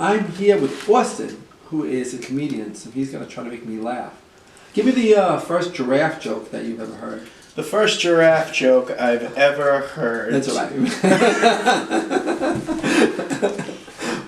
I'm here with Austin, who is a comedian, so he's going to try to make me laugh. Give me the first giraffe joke that you've ever heard. The first giraffe joke I've ever heard. That's all right.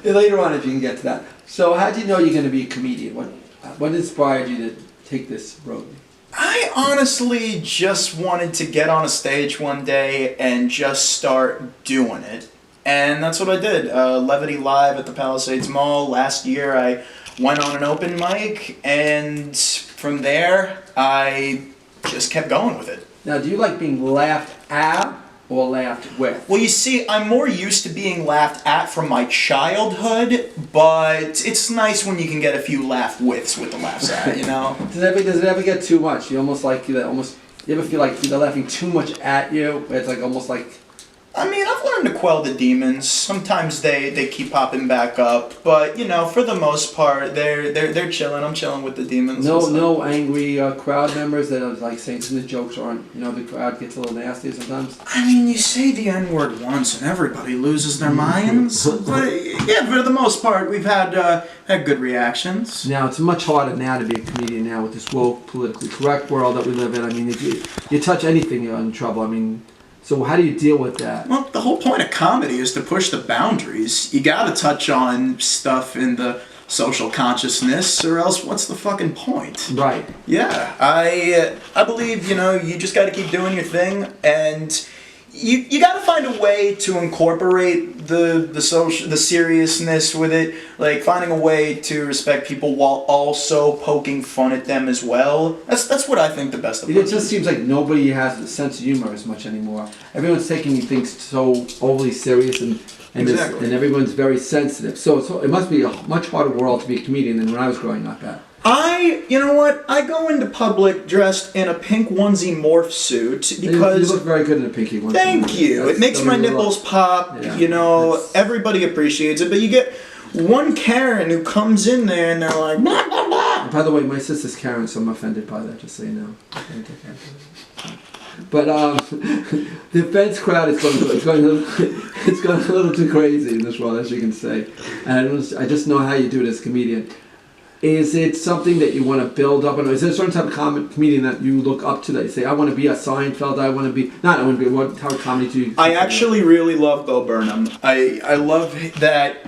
Later on, if you can get to that. So, how do you know you're going to be a comedian? What inspired you to take this road? I honestly just wanted to get on a stage one day and just start doing it. And that's what I did. Levity Live at the Palisades Mall. Last year I went on an open mic, and from there I just kept going with it. Now, do you like being laughed at or laughed with? Well, you see, I'm more used to being laughed at from my childhood, but it's nice when you can get a few laugh withs with the laughs at, you know? Does it ever get too much? You ever feel like they're laughing too much at you? It's like almost like... I mean, I've learned to quell the demons. Sometimes they keep popping back up, but you know, for the most part, they're chilling. I'm chilling with the demons. No angry crowd members that are like saying some of the jokes aren't. You know, the crowd gets a little nasty sometimes. I mean, you say the N-word once and everybody loses their minds. But yeah, for the most part, we've had good reactions. Now it's much harder now to be a comedian now with this woke, politically correct world that we live in. I mean, if you touch anything, you're in trouble. I mean. So how do you deal with that? Well, the whole point of comedy is to push the boundaries. You gotta touch on stuff in the social consciousness, or else what's the fucking point? Right. Yeah, I believe, you know, you just gotta keep doing your thing, and you gotta find a way to incorporate the seriousness with it, like finding a way to respect people while also poking fun at them as well. That's what I think the best of it just seems like nobody has a sense of humor as much anymore. Everyone's taking things so overly serious and everyone's very sensitive. So it must be a much harder world to be a comedian than when I was growing up at. You know what? I go into public dressed in a pink onesie morph suit because... You look very good in a pinky onesie. Thank you. It makes my nipples pop, yeah, you know, everybody appreciates it, but you get one Karen who comes in there and they're like... Blah, blah, blah. By the way, my sister's Karen, so I'm offended by that, just so you know. But the offense crowd is going a little too crazy in this world, as you can say. And I just know how you do it as a comedian. Is it something that you want to build up? Is there a certain type of comedian that you look up to that you say, I want to be a Seinfeld, what type of comedy do you... I actually really love Bo Burnham. I love that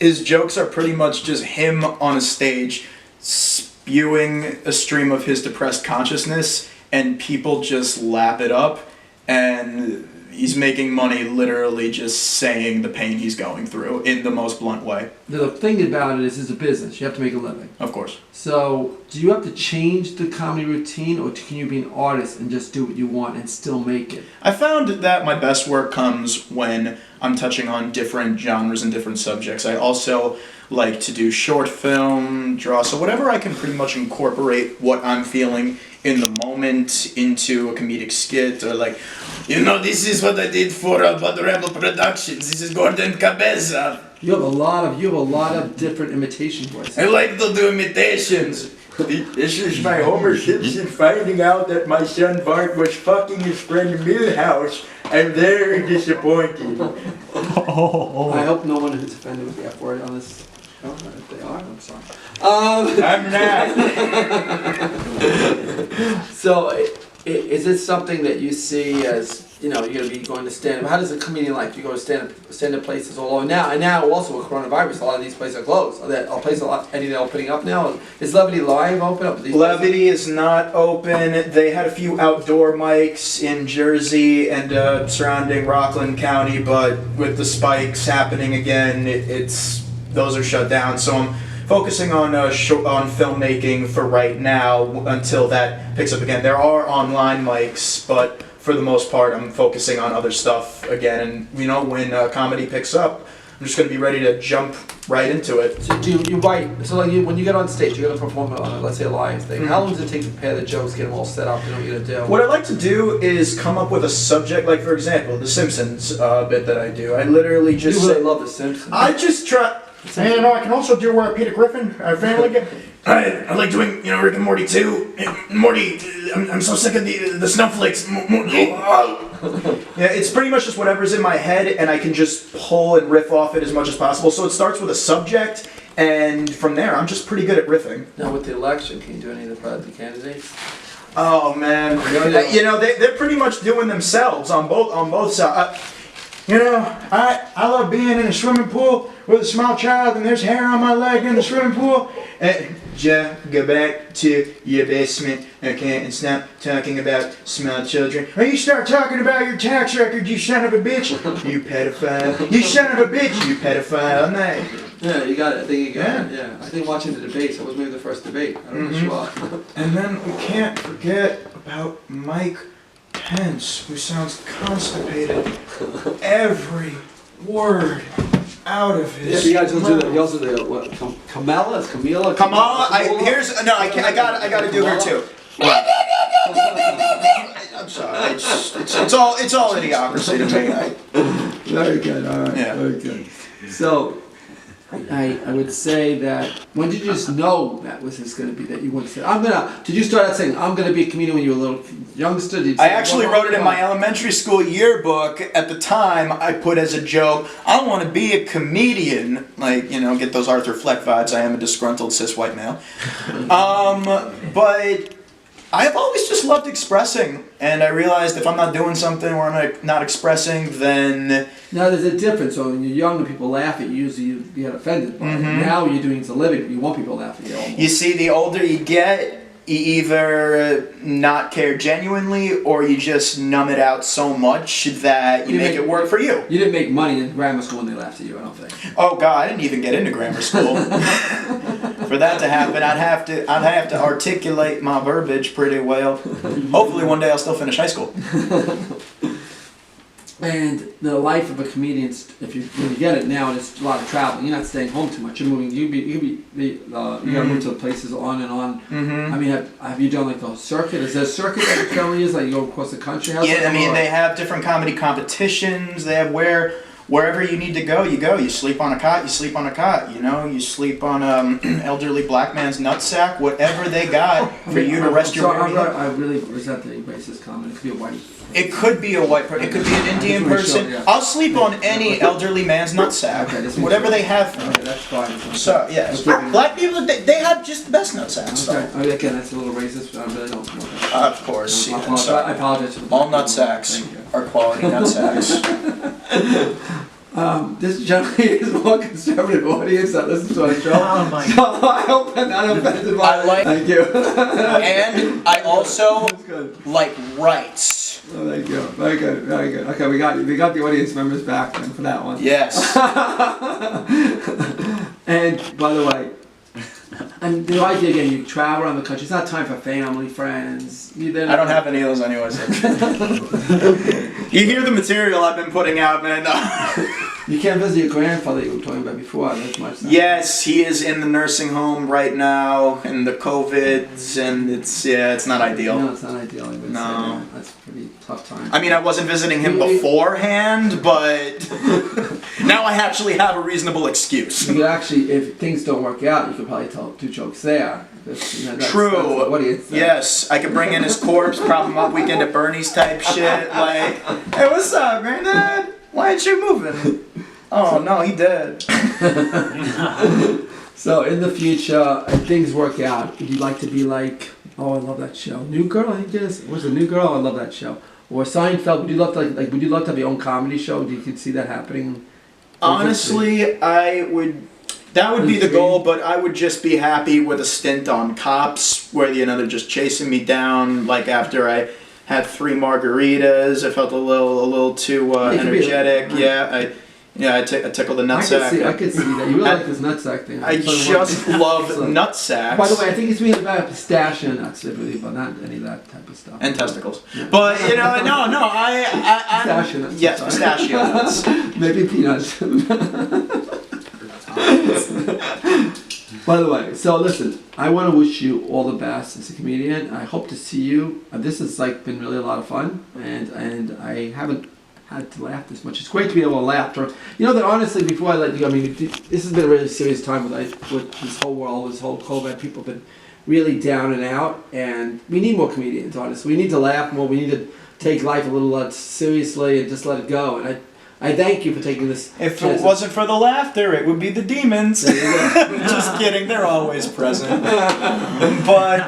his jokes are pretty much just him on a stage spewing a stream of his depressed consciousness, and people just lap it up, and he's making money literally just saying the pain he's going through in the most blunt way. The thing about it is it's a business. You have to make a living. Of course. So, do you have to change the comedy routine, or can you be an artist and just do what you want and still make it? I found that my best work comes when I'm touching on different genres and different subjects. I also like to do short film, draw, so whatever I can pretty much incorporate what I'm feeling in the moment into a comedic skit, or like, you know, this is what I did for Bud Rebel Productions. This is Gordon Cabeza. You have a lot of different imitation voices. I like to do imitations. This is my Homer Simpson finding out that my son Bart was fucking his friend Milhouse. I'm very disappointed. I hope no one is offended with the F word on this. Oh, if they are, I'm sorry. I'm not. So, is it something that you see as, you know, you're going to be going to stand-up? How does a comedian like? You go to stand-up places all over now, and now also with coronavirus, a lot of these places are closed. Are places any that are opening up now? Is Levity Live open up? Levity is not open. They had a few outdoor mics in Jersey and surrounding Rockland County, but with the spikes happening again, those are shut down. So I'm focusing on filmmaking for right now until that picks up again. There are online mics, but for the most part, I'm focusing on other stuff again. And you know, when comedy picks up, I'm just going to be ready to jump right into it. So do you write? So like when you get on stage, you're going to perform on, let's say, a live thing. Mm-hmm. How long does it take to prepare the jokes, get them all set up, you know what you're going to do? What I like to do is come up with a subject. Like for example, The Simpsons bit that I do. I literally just love The Simpsons. I just try. And you know, I can also do Peter Griffin, Family Guy. I like doing, Rick and Morty too. Morty, I'm so sick of the snowflakes. Yeah, it's pretty much just whatever's in my head, and I can just pull and riff off it as much as possible. So it starts with a subject, and from there, I'm just pretty good at riffing. Now with the election, can you do any of the candidates? Oh man, they're pretty much doing themselves on both sides. I love being in a swimming pool with a small child, and there's hair on my leg in the swimming pool. Just go back to your basement, okay, and stop talking about small children. Or you start talking about your tax record, you son of a bitch. You pedophile. You son of a bitch, you pedophile. Yeah, you got it. I think you got it. Yeah. I think watching the debates, that was maybe the first debate. I don't know. And then we can't forget about Mike Pence, who sounds constipated. Every word out of his. Yeah, you guys also do. You also do what? Kamala? Is Camila? Kamala. I gotta do her too. I'm sorry. It's all idiocracy to me. Very good. All right. Yeah. Very good. So, I would say that when did you just know that was this going to be that you wanted to say did you start out saying I'm going to be a comedian when you were a little youngster? Did you I say, actually wrote it in my elementary school yearbook. At the time, I put as a joke, I want to be a comedian. Get those Arthur Fleck vibes. I am a disgruntled cis white male. But I have always just loved expressing, and I realized if I'm not doing something or I'm not expressing, then... Now there's a difference. So when you're young and people laugh at you, usually you get offended by it. Now you're doing it as a living, you want people to laugh at you almost. You see, the older you get, you either not care genuinely or you just numb it out so much that you make it work for you. You didn't make money in grammar school when they laughed at you, I don't think. Oh God, I didn't even get into grammar school. For that to happen, I'd have to articulate my verbiage pretty well. Hopefully one day I'll still finish high school. And the life of a comedian, when you get it now, it's a lot of traveling. You're not staying home too much. You're moving. You gotta move to places on and on. I mean, have you done like the circuit? Is there a circuit that your family is like you go across the country? They have different comedy competitions. They have wherever you need to go, you go. You sleep on a cot, you sleep on a cot. You sleep on elderly black man's nutsack. Whatever they got for you to rest your weary head. I really resent the racist comment. It could be a white. It could be a white person. It could be an Indian person. Sure, yeah. I'll sleep on any elderly man's nutsack. Okay, whatever they have. Okay, that's fine. So yes, black people they have just the best nutsacks. Okay. Again, that's a little racist, but I really don't know that. Of course. I apologize. All nutsacks are quality nutsacks. This generally is a more conservative audience that listens to our show. Oh my so I hope I'm not offended by it. Thank you. And I also like rights. Oh, thank you. Very good. Very good. Okay, we got the audience members back then for that one. Yes. And by the way, and the idea again, you travel around the country. It's not time for family, friends. I don't have any of those anyways. You hear the material I've been putting out, man. You can't visit your grandfather you were talking about before. That's much. Yes, he is in the nursing home right now, and the COVIDs, and it's not ideal. No, it's not ideal. I would No, say that's a pretty tough time. I mean, I wasn't visiting him beforehand, but now I actually have a reasonable excuse. You could actually, if things don't work out, you could probably tell 2 jokes there. True. Yes, I could bring in his corpse, prop him up, weekend at Bernie's type shit. Like, hey, what's up, granddad? Why aren't you moving? Oh no, he dead. So in the future, if things work out, would you like to be like, oh, I love that show, New Girl? I think it is. What's the New Girl? I love that show. Or Seinfeld? Would you love to like? Would you love to have your own comedy show? Do you could see that happening? Honestly, I would. That would be the goal, but I would just be happy with a stint on Cops, where they're just chasing me down. Like after I had 3 margaritas, I felt a little too energetic. I tickled the nutsack. I could see that. You really like this nutsack thing. I just love nutsacks. By the way, I think it's really about pistachio nuts, really, but not any of that type of stuff. And testicles. Yeah. But I'm pistachio nuts. Yes, pistachio nuts. Maybe peanuts. By the way, so listen, I want to wish you all the best as a comedian. I hope to see you. This has been really a lot of fun, and I haven't had to laugh this much. It's great to be able to laugh. You know that honestly, before I let you go, I mean, this has been a really serious time with this whole world, this whole COVID. People have been really down and out, and we need more comedians, honestly. We need to laugh more. We need to take life a little less seriously and just let it go. And I thank you for taking this. If it wasn't for the laughter, it would be the demons. Just kidding, they're always present. But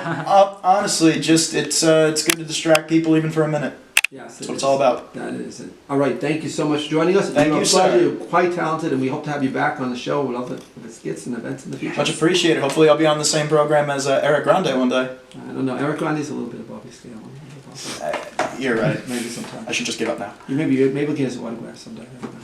honestly, just it's good to distract people even for a minute. Yes, that's what it's all about. That is it. All right, thank you so much for joining us. Thank you, sir. You're quite talented, and we hope to have you back on the show with other skits and events in the future. Much appreciated. Hopefully, I'll be on the same program as Eric Grande one day. I don't know. Eric Grande's a little bit above your scale. You're right. Maybe sometime. I should just give up now. Maybe we'll get his autograph someday. I don't know.